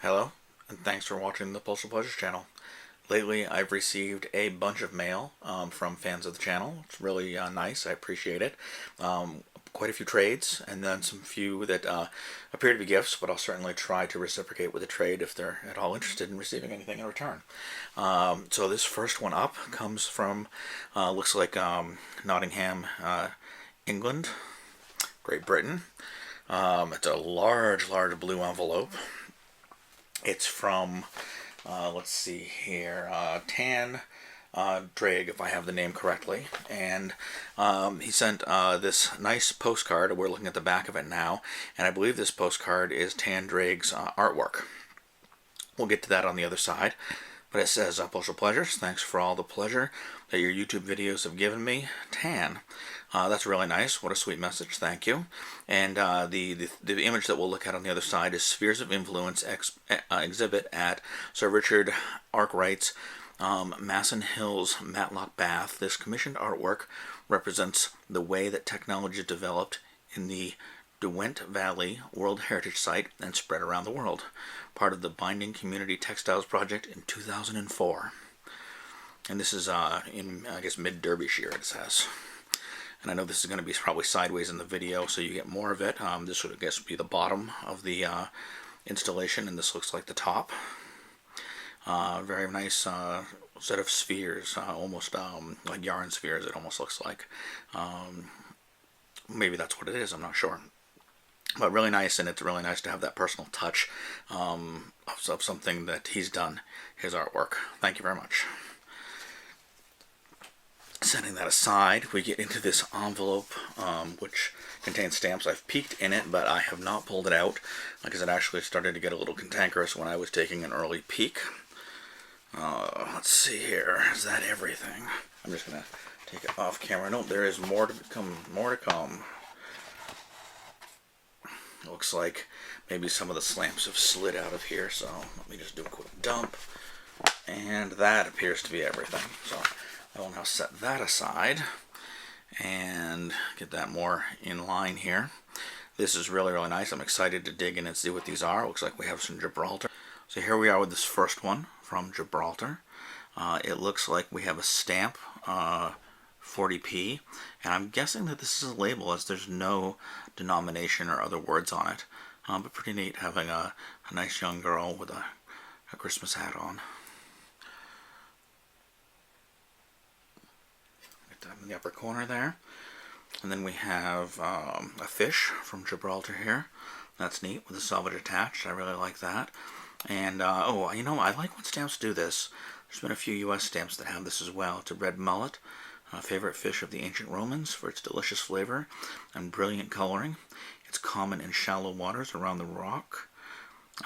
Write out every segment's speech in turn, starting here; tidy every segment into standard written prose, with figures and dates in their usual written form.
Hello, and thanks for watching the Postal Pleasures channel. Lately, I've received a bunch of mail from fans of the channel. It's really nice. I appreciate it. Quite a few trades, and then some few that appear to be gifts, but I'll certainly try to reciprocate with a trade if they're at all interested in receiving anything in return. So this first one up comes from, looks like Nottingham, England, Great Britain. It's a large blue envelope. It's from, let's see here, Tan Draig, if I have the name correctly. And he sent this nice postcard. We're looking at the back of it now. And I believe this postcard is Tan Draig's artwork. We'll get to that on the other side. But it says, Postal Pleasures, thanks for all the pleasure that your YouTube videos have given me, Tan. That's really nice. What a sweet message. Thank you. And the image that we'll look at on the other side is Spheres of Influence exhibit at Sir Richard Arkwright's Masson Hills, Matlock, Bath. This commissioned artwork represents the way that technology developed in the Derwent Valley World Heritage Site and spread around the world. Part of the Binding Community Textiles Project in 2004. And this is in, I guess, mid-Derbyshire, it says. And I know this is going to be probably sideways in the video, so you get more of it. This would, I guess, be the bottom of the installation, and this looks like the top. Very nice set of spheres, almost like yarn spheres, it almost looks like. Maybe that's what it is, I'm not sure. But really nice, and it's really nice to have that personal touch of something that he's done, his artwork. Thank you very much. Setting that aside, we get into this envelope, which contains stamps. I've peeked in it, but I have not pulled it out, because it actually started to get a little cantankerous when I was taking an early peek. Let's see here. Is that everything? I'm just going to take it off camera. No, there is more to come. More to come. Looks like maybe some of the stamps have slid out of here, so let me just do a quick dump. And that appears to be everything. So I will now set that aside and get that more in line here. This is really nice. I'm excited to dig in and see what these are. Looks like we have some Gibraltar. So here we are with this first one from Gibraltar. It looks like we have a stamp, 40p, and I'm guessing that this is a label as there's no denomination or other words on it. But pretty neat having a nice young girl with a Christmas hat on. Get that in the upper corner there. And then we have a fish from Gibraltar here. That's neat with the selvage attached. I really like that. And, oh, you know, I like when stamps do this. There's been a few U.S. stamps that have this as well. It's a red mullet. Favorite fish of the ancient Romans for its delicious flavor and brilliant coloring. It's common in shallow waters around the rock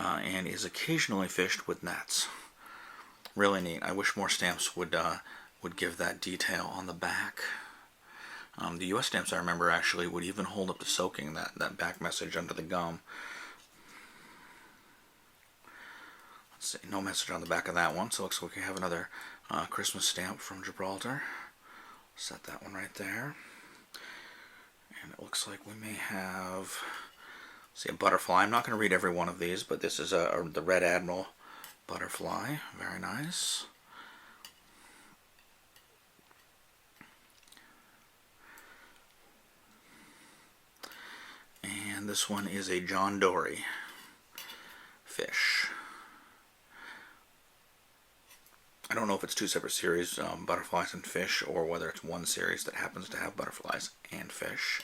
and is occasionally fished with nets. Really neat. I wish more stamps would give that detail on the back. The U.S. stamps, I remember, actually would even hold up to soaking that back message under the gum. Let's see, no message on the back of that one, so it looks like we have another Christmas stamp from Gibraltar. Set that one right there. And it looks like we may have, see, a butterfly. I'm not going to read every one of these, but this is the Red Admiral butterfly. Very nice. And this one is a John Dory fish. I don't know if it's two separate series, butterflies and fish, or whether it's one series that happens to have butterflies and fish.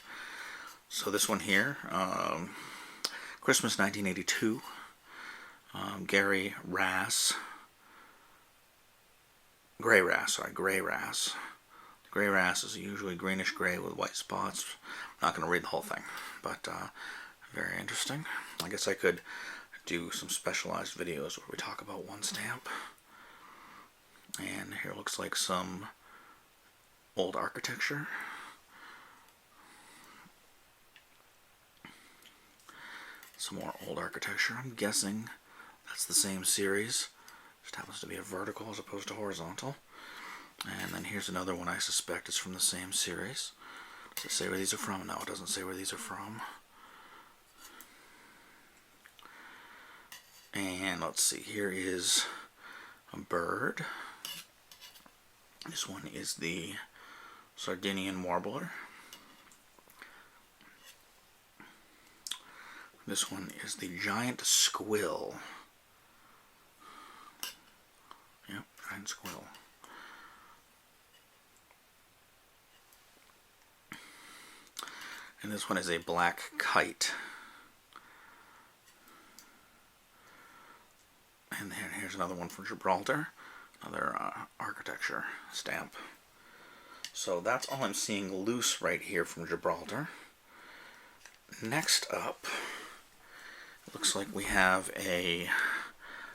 So this one here, Christmas 1982, Gray wrasse. Gray wrasse. Gray wrasse is usually greenish gray with white spots. I'm not going to read the whole thing, but very interesting. I guess I could do some specialized videos where we talk about one stamp. And here looks like some old architecture. Some more old architecture. I'm guessing that's the same series. Just happens to be a vertical as opposed to horizontal. And then here's another one I suspect is from the same series. Does it say where these are from? No, it doesn't say where these are from. And let's see, here is a bird. This one is the Sardinian warbler. This one is the giant squill. Yep, giant squill. And this one is a black kite. And then here's another one from Gibraltar, another architecture stamp. So that's all I'm seeing loose right here from Gibraltar. Next up, it looks like we have a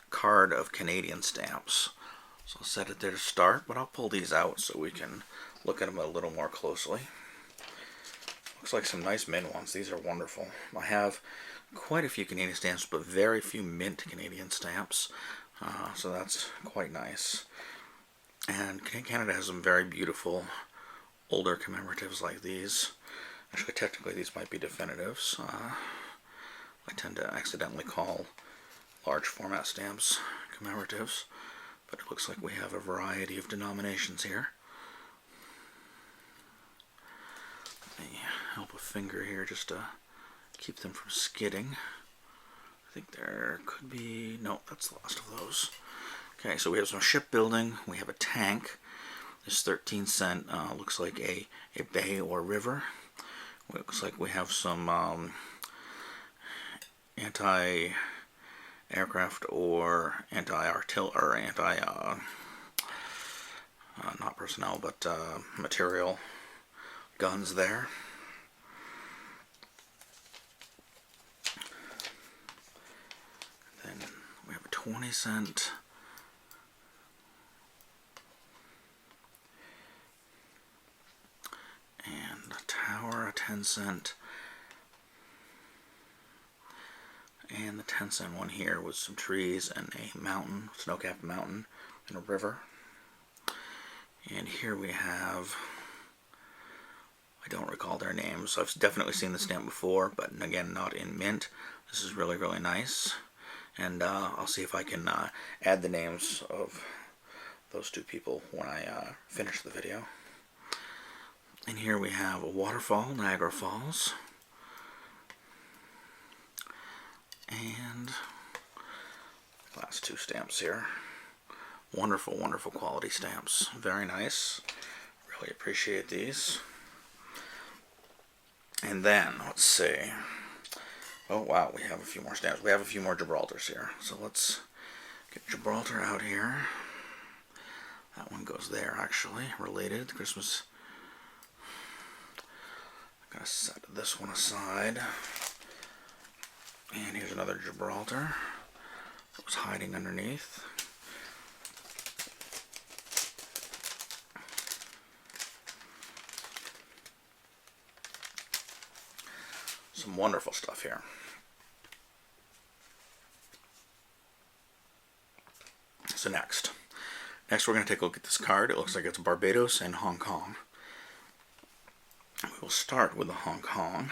card of Canadian stamps. So I'll set it there to start, but I'll pull these out so we can look at them a little more closely. Looks like some nice mint ones. These are wonderful. I have quite a few Canadian stamps, but very few mint Canadian stamps. So that's quite nice. And Canada has some very beautiful older commemoratives like these. Actually, technically, these might be definitives. I tend to accidentally call large format stamps commemoratives, but it looks like we have a variety of denominations here. Let me help a finger here just to keep them from skidding. I think there could be... no, that's the last of those. Okay, so we have some shipbuilding. We have a tank. This 13-cent looks like a bay or river. It looks like we have some anti-aircraft or anti-artillery, or not personnel, but material guns there. Then we have a 20-cent. And a tower, a 10-cent. And the 10-cent one here with some trees and a mountain, snow-capped mountain, and a river. And here we have, I don't recall their names. I've definitely seen the stamp before, but again, not in mint. This is really, really nice. And I'll see if I can add the names of those two people when I finish the video. And here we have a waterfall, Niagara Falls. And last two stamps here. Wonderful, wonderful quality stamps. Very nice. Really appreciate these. And then, let's see. Oh, wow, we have a few more stamps. We have a few more Gibraltars here. So let's get Gibraltar out here. That one goes there, actually. Related to Christmas. I'm going to set this one aside. And here's another Gibraltar that was hiding underneath. Some wonderful stuff here. So next we're going to take a look at this card. It looks like it's Barbados and Hong Kong. We will start with the Hong Kong.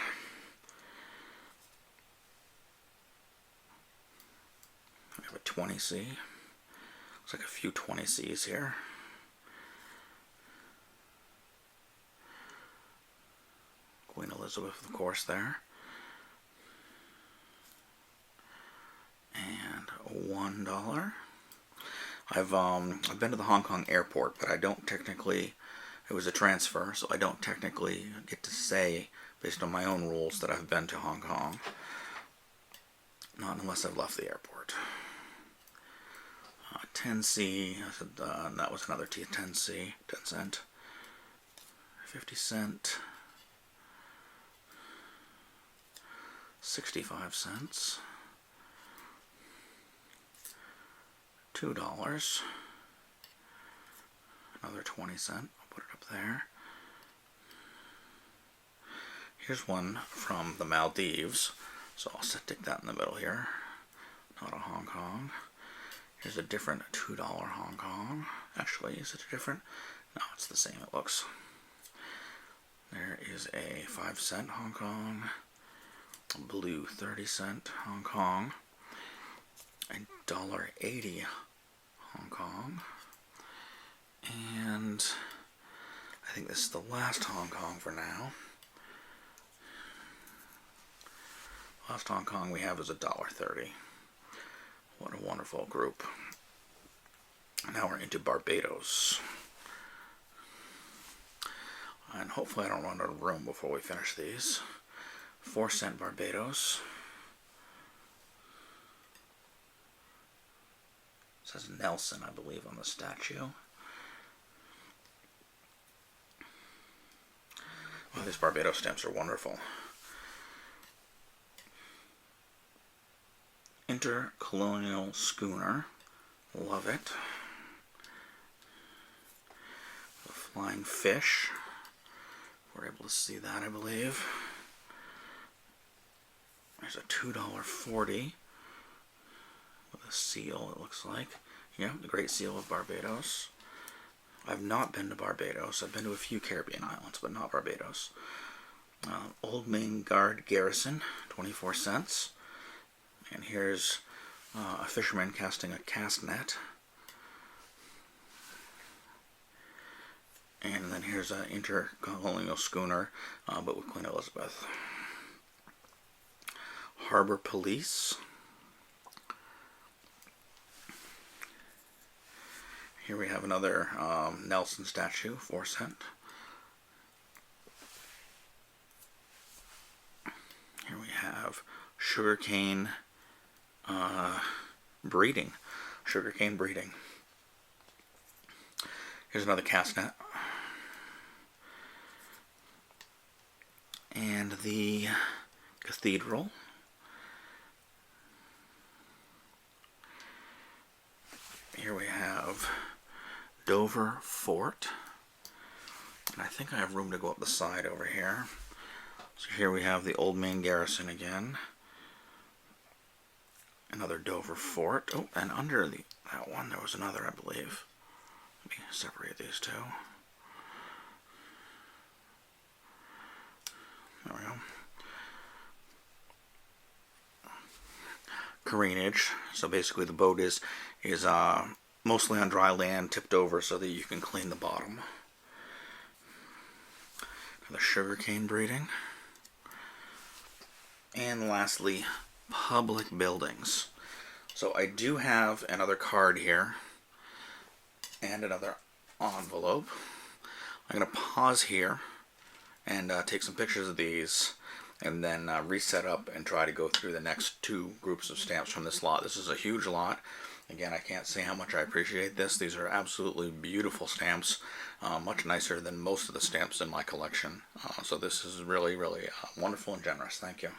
We have a 20C. Looks like a few 20Cs here. Queen Elizabeth, of course, there. And $1. I've been to the Hong Kong airport, but I don't technically, it was a transfer, so I don't technically get to say, based on my own rules, that I've been to Hong Kong. Not unless I've left the airport. 10C, I said, that was another 10C, 10 cent. 50 cent. 65 cents. $2. Another 20 cent. I'll put it up there. Here's one from the Maldives. So I'll stick that in the middle here. Not a Hong Kong. Here's a different $2 Hong Kong. Actually, is it different? No, it's the same, it looks. There is a 5 cent Hong Kong. A blue 30 cent Hong Kong. $1.80 Hong Kong. And I think this is the last Hong Kong for now. Last Hong Kong we have is $1.30. What a wonderful group. Now we're into Barbados. And hopefully I don't run out of room before we finish these. 4-cent Barbados. It says Nelson, I believe, on the statue. Well, these Barbados stamps are wonderful. Intercolonial schooner. Love it. The flying fish. We're able to see that, I believe. There's a $2.40 with a seal, it looks like. Yeah, the Great Seal of Barbados. I've not been to Barbados. I've been to a few Caribbean islands, but not Barbados. Old Main Guard Garrison, 24 cents. And here's a fisherman casting a cast net. And then here's an intercolonial schooner, but with Queen Elizabeth. Harbor Police. Here we have another Nelson statue, 4 cent. Here we have sugarcane breeding. Sugarcane breeding. Here's another cast net. And the cathedral. Here we have Dover Fort. And I think I have room to go up the side over here. So here we have the Old Main Garrison again. Another Dover Fort. Oh, and under that one there was another, I believe. Let me separate these two. There we go. Careenage. So basically the boat is mostly on dry land, tipped over so that you can clean the bottom. The sugarcane breeding. And lastly, public buildings. So I do have another card here and another envelope. I'm going to pause here and take some pictures of these and then reset up and try to go through the next 2 groups of stamps from this lot. This is a huge lot. Again, I can't say how much I appreciate this. These are absolutely beautiful stamps, much nicer than most of the stamps in my collection. So this is really, really wonderful and generous. Thank you.